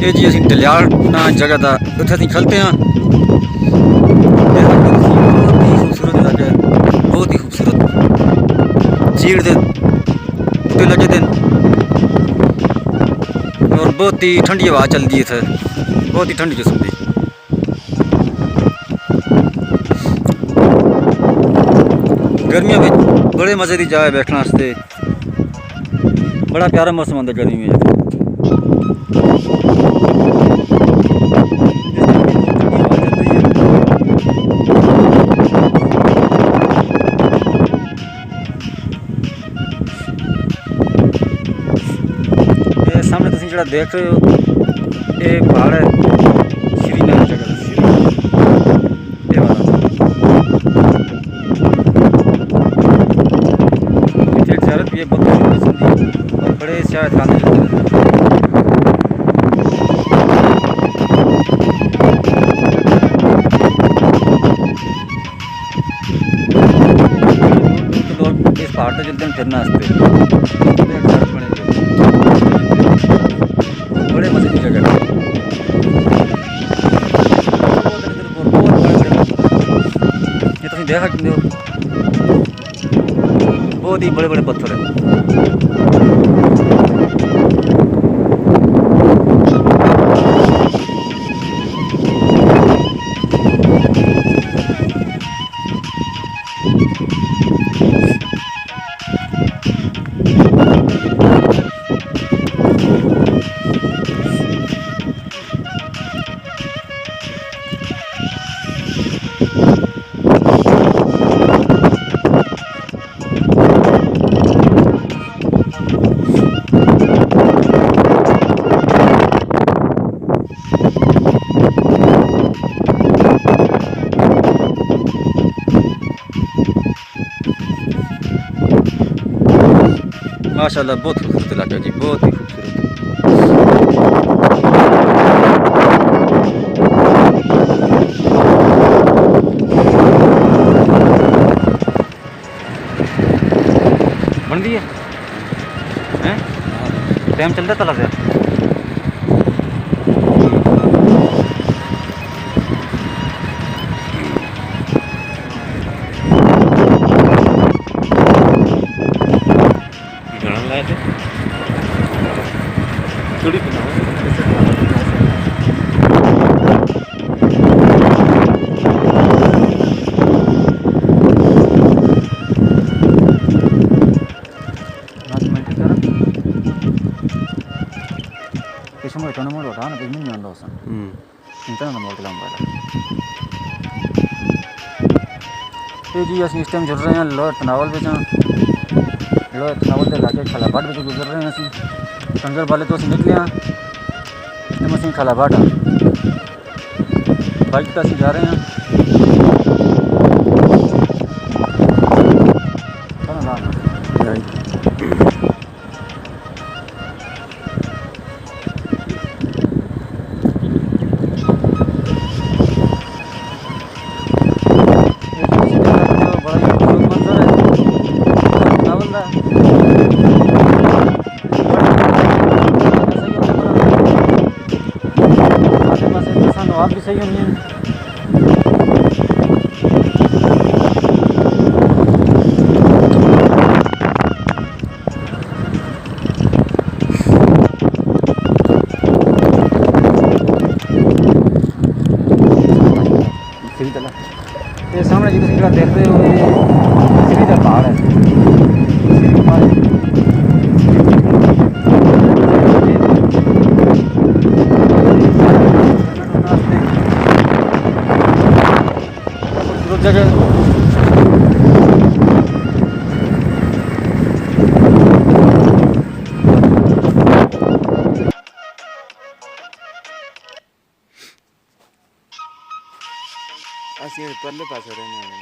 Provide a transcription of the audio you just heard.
ये जी असीं डलियाल ना जगह था उत्थे असीं खलते हैं। बहुत ही खूबसूरत इलाका है, बहुत ही खूबसूरत। चीड़ दे बूटे लगे थे और बहुत ही ठंडी हवा चलती है, बहुत ही ठंडी किस्म की। गर्मियों में बड़े मज़े की जगह है बैठने वास्ते, बड़ा प्यारा मौसम आता गर्मी में। ये सामने तुम जो देख रहे हो ये पहाड़ है श्रीनगर जगह का, ये वाला इतने ज़्यादा भी है, बहुत पसंद है और बड़े शायद खाने जाते हैं। लोग इस पहाड़ पर चलते हैं फिरने वास्ते, बड़े मजे की जगह है। ये तुम देख सकते हो, बहुत ही बड़े बड़े पत्थर है। माशाल्लाह बहुत खूबसूरत इलाका जी, बहुत ही खूबसूरत। बन दी है टाइम चल रहा तला से थोड़ी किस्म तनमूल होता ना बिजनेस में अंदर इंसान तनमूल कलाम वाला। ये जी असं इस टाइम चल रहे हैं लोअर तनावल में, लोअर तनावल के इलाके खलाबाट में गुजर रहे हैं। असं संगर वाले तो असं निकले हैं तो असं खलाबाट बाइक पर असं जा रहे हैं। आप भी सही होनी है। ये सामने जी तुम देख रहे हो ये सीधा पहाड़ है। जगह परले पास रहने वाले